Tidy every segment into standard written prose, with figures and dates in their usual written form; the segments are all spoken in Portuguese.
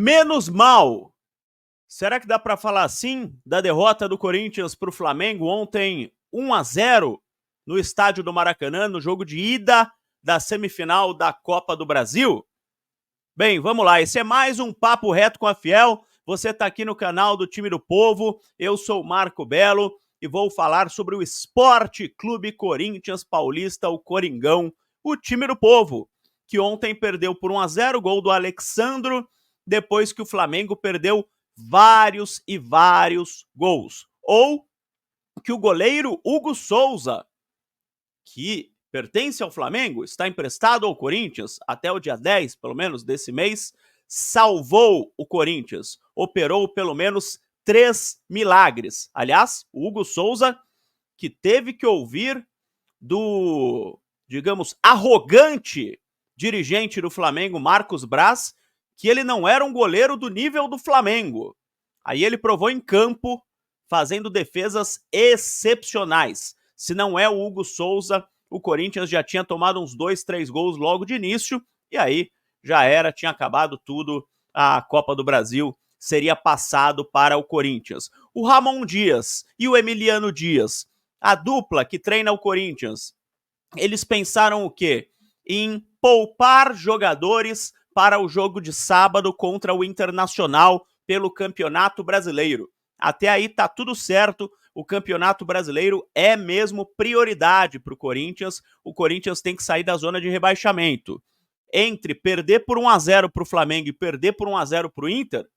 Menos mal. Será que dá para falar assim da derrota do Corinthians para o Flamengo ontem 1-0 no estádio do Maracanã, no jogo de ida da semifinal da Copa do Brasil? Bem, vamos lá, esse é mais um Papo Reto com a Fiel. Você está aqui no canal do Time do Povo, eu sou o Marco Belo e vou falar sobre o Esporte Clube Corinthians Paulista, o Coringão, o time do povo, que ontem perdeu por 1-0, gol do Alexandro, depois que o Flamengo perdeu vários e vários gols. Ou que o goleiro Hugo Souza, que pertence ao Flamengo, está emprestado ao Corinthians até o dia 10, pelo menos, desse mês, salvou o Corinthians, operou pelo menos 3 milagres. Aliás, o Hugo Souza, que teve que ouvir do, digamos, arrogante dirigente do Flamengo, Marcos Braz, que ele não era um goleiro do nível do Flamengo. Aí ele provou em campo, fazendo defesas excepcionais. Se não é o Hugo Souza, o Corinthians já tinha tomado uns 2, 3 gols logo de início, e aí já era, tinha acabado tudo, a Copa do Brasil seria passado para o Corinthians. O Ramon Dias e o Emiliano Dias, a dupla que treina o Corinthians, eles pensaram o quê? Em poupar jogadores para o jogo de sábado contra o Internacional pelo Campeonato Brasileiro. Até aí tá tudo certo, o Campeonato Brasileiro é mesmo prioridade para o Corinthians tem que sair da zona de rebaixamento. Entre perder por 1-0 para o Flamengo e perder por 1-0 para o Inter,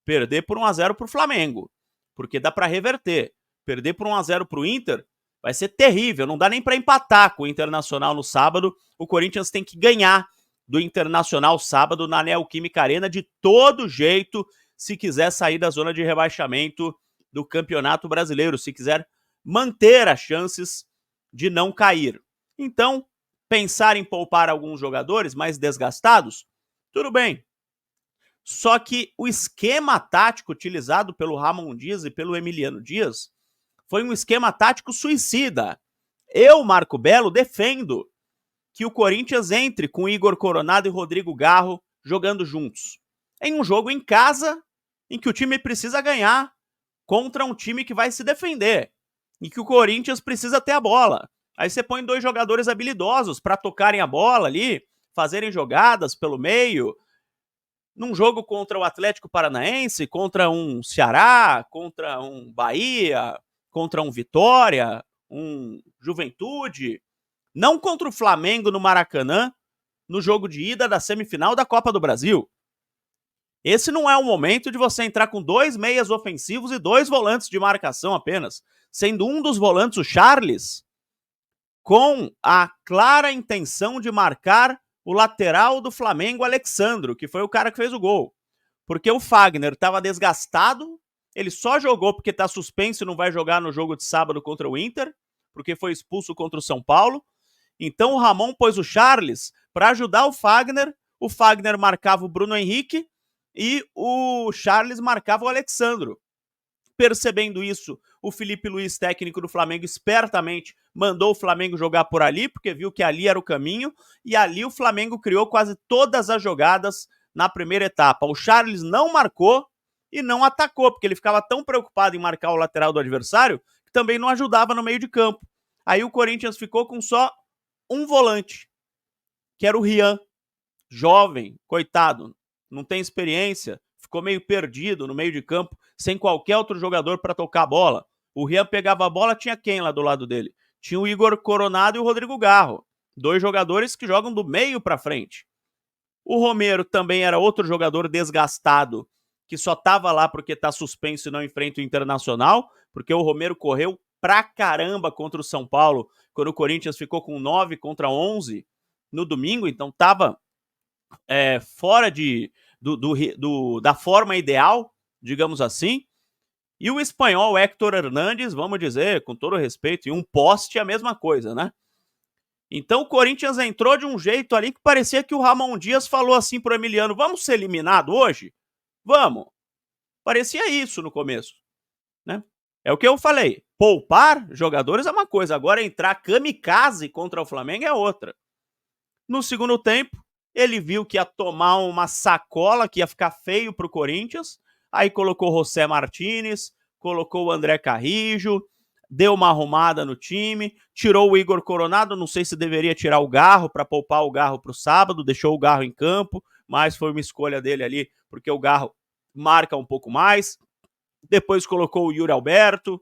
perder por 1-0 para o Flamengo, porque dá para reverter. Perder por 1-0 para o Inter vai ser terrível, não dá nem para empatar com o Internacional no sábado, o Corinthians tem que ganhar do Internacional sábado na Neoquímica Arena de todo jeito, se quiser sair da zona de rebaixamento do Campeonato Brasileiro, se quiser manter as chances de não cair. Então, pensar em poupar alguns jogadores mais desgastados, tudo bem. Só que o esquema tático utilizado pelo Ramon Dias e pelo Emiliano Dias foi um esquema tático suicida. Eu, Marco Belo, defendo que o Corinthians entre com Igor Coronado e Rodrigo Garro jogando juntos. Em um jogo em casa, em que o time precisa ganhar contra um time que vai se defender e que o Corinthians precisa ter a bola. Aí você põe 2 jogadores habilidosos para tocarem a bola ali, fazerem jogadas pelo meio. Num jogo contra o Atlético Paranaense, contra um Ceará, contra um Bahia, contra um Vitória, um Juventude, não contra o Flamengo no Maracanã, no jogo de ida da semifinal da Copa do Brasil. Esse não é o momento de você entrar com 2 meias ofensivos e 2 volantes de marcação apenas, sendo um dos volantes, o Charles, com a clara intenção de marcar o lateral do Flamengo, Alexandro, que foi o cara que fez o gol. Porque o Fagner estava desgastado, ele só jogou porque está suspenso e não vai jogar no jogo de sábado contra o Inter, porque foi expulso contra o São Paulo. Então o Ramon pôs o Charles para ajudar o Fagner marcava o Bruno Henrique e o Charles marcava o Alexandro. Percebendo isso, o Felipe Luiz, técnico do Flamengo, espertamente mandou o Flamengo jogar por ali, porque viu que ali era o caminho, e ali o Flamengo criou quase todas as jogadas na primeira etapa. O Charles não marcou e não atacou, porque ele ficava tão preocupado em marcar o lateral do adversário, que também não ajudava no meio de campo. Aí o Corinthians ficou com só um volante, que era o Rian, jovem, coitado, não tem experiência, ficou meio perdido no meio de campo, sem qualquer outro jogador para tocar a bola. O Rian pegava a bola, tinha quem lá do lado dele? Tinha o Igor Coronado e o Rodrigo Garro, 2 jogadores que jogam do meio para frente. O Romero também era outro jogador desgastado, que só estava lá porque está suspenso e não enfrenta o Internacional, porque o Romero correu pra caramba contra o São Paulo, quando o Corinthians ficou com 9-11 no domingo, então estava fora da forma ideal, digamos assim. E o espanhol Héctor Hernández, vamos dizer, com todo respeito, e um poste é a mesma coisa, né? Então o Corinthians entrou de um jeito ali que parecia que o Ramon Dias falou assim pro Emiliano, vamos ser eliminado hoje? Vamos. Parecia isso no começo, né? É o que eu falei, poupar jogadores é uma coisa, agora entrar kamikaze contra o Flamengo é outra. No segundo tempo, ele viu que ia tomar uma sacola, que ia ficar feio para o Corinthians, aí colocou José Martínez, colocou o André Carrijo, deu uma arrumada no time, tirou o Igor Coronado, não sei se deveria tirar o Garro para poupar o Garro para o sábado, deixou o Garro em campo, mas foi uma escolha dele ali, porque o Garro marca um pouco mais. Depois colocou o Yuri Alberto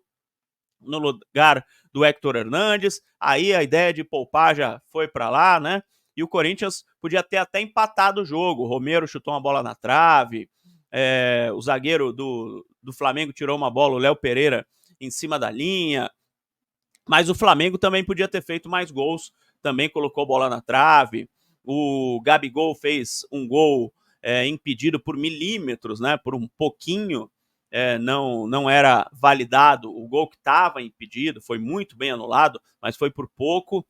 no lugar do Héctor Hernandes, aí a ideia de poupar já foi para lá, né? E o Corinthians podia ter até empatado o jogo. O Romero chutou uma bola na trave, o zagueiro do Flamengo tirou uma bola, o Léo Pereira, em cima da linha. Mas o Flamengo também podia ter feito mais gols, também colocou bola na trave. O Gabigol fez um gol impedido por milímetros, né? Por um pouquinho. Não era validado o gol que estava impedido, foi muito bem anulado, mas foi por pouco.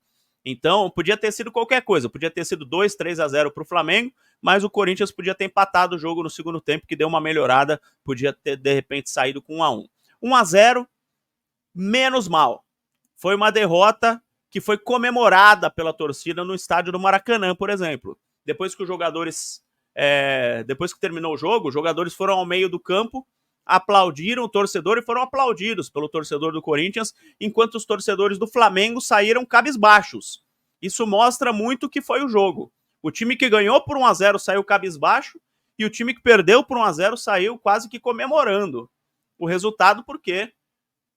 Então, podia ter sido qualquer coisa, podia ter sido 2-3-0 para o Flamengo, mas o Corinthians podia ter empatado o jogo no segundo tempo, que deu uma melhorada, podia ter, de repente, saído com 1-1. 1-0, menos mal. Foi uma derrota que foi comemorada pela torcida no estádio do Maracanã, por exemplo. Depois que os jogadores, depois que terminou o jogo, os jogadores foram ao meio do campo, aplaudiram o torcedor e foram aplaudidos pelo torcedor do Corinthians, enquanto os torcedores do Flamengo saíram cabisbaixos. Isso mostra muito o que foi o jogo. O time que ganhou por 1-0 saiu cabisbaixo e o time que perdeu por 1-0 saiu quase que comemorando o resultado, porque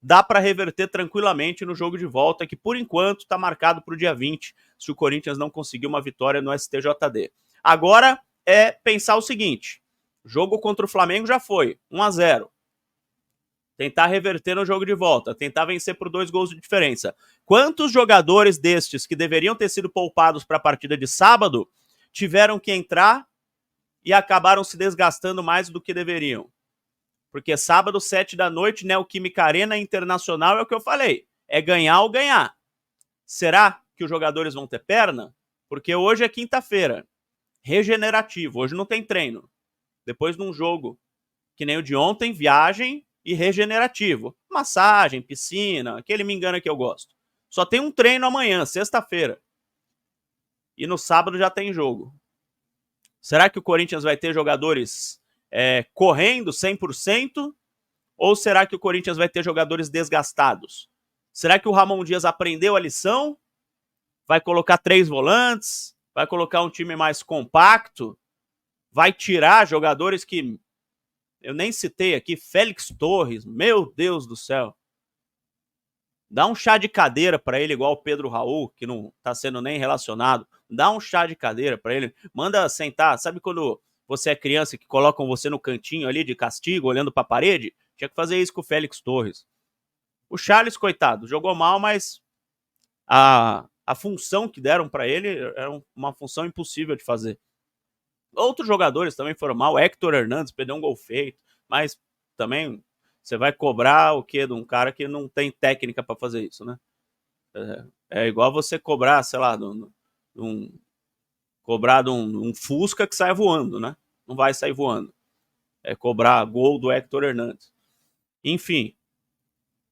dá para reverter tranquilamente no jogo de volta, que por enquanto está marcado para o dia 20, se o Corinthians não conseguir uma vitória no STJD. Agora é pensar o seguinte: jogo contra o Flamengo já foi, 1-0. Tentar reverter no jogo de volta, tentar vencer por 2 gols de diferença. Quantos jogadores destes que deveriam ter sido poupados para a partida de sábado tiveram que entrar e acabaram se desgastando mais do que deveriam? Porque sábado, 7 da noite, Neoquímica Arena Internacional, é o que eu falei. É ganhar ou ganhar. Será que os jogadores vão ter perna? Porque hoje é quinta-feira. Regenerativo. Hoje não tem treino. Depois de um jogo que nem o de ontem, viagem e regenerativo. Massagem, piscina, aquele me engana que eu gosto. Só tem um treino amanhã, sexta-feira. E no sábado já tem jogo. Será que o Corinthians vai ter jogadores correndo 100%? Ou será que o Corinthians vai ter jogadores desgastados? Será que o Ramon Dias aprendeu a lição? Vai colocar 3 volantes? Vai colocar um time mais compacto? Vai tirar jogadores que eu nem citei aqui, Félix Torres, meu Deus do céu. Dá um chá de cadeira para ele, igual o Pedro Raul, que não tá sendo nem relacionado. Dá um chá de cadeira para ele. Manda sentar. Sabe quando você é criança que colocam você no cantinho ali de castigo, olhando para a parede? Tinha que fazer isso com o Félix Torres. O Charles, coitado, jogou mal, mas a função que deram para ele era uma função impossível de fazer. Outros jogadores também foram mal. O Héctor Hernandes perdeu um gol feito, mas também você vai cobrar o quê de um cara que não tem técnica para fazer isso, né? É igual você cobrar, sei lá, cobrar de um Fusca que sai voando, né? Não vai sair voando. É cobrar gol do Héctor Hernandes. Enfim,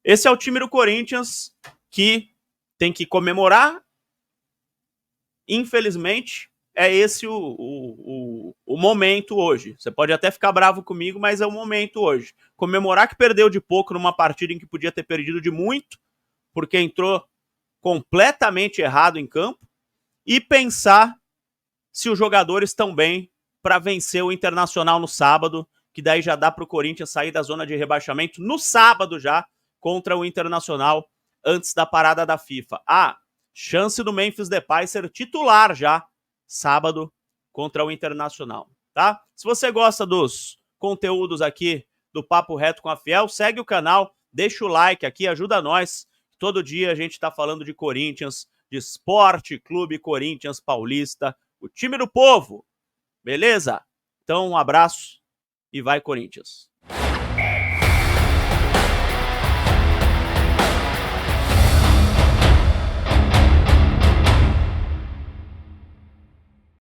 esse é o time do Corinthians que tem que comemorar. Infelizmente, é esse o momento hoje. Você pode até ficar bravo comigo, mas é o momento hoje. Comemorar que perdeu de pouco numa partida em que podia ter perdido de muito, porque entrou completamente errado em campo, e pensar se os jogadores estão bem para vencer o Internacional no sábado, que daí já dá para o Corinthians sair da zona de rebaixamento no sábado já, contra o Internacional, antes da parada da FIFA. Chance do Memphis Depay ser titular já, sábado, contra o Internacional, tá? Se você gosta dos conteúdos aqui do Papo Reto com a Fiel, segue o canal, deixa o like aqui, ajuda nós. Todo dia a gente está falando de Corinthians, de Esporte Clube Corinthians Paulista, o time do povo, beleza? Então um abraço e vai Corinthians!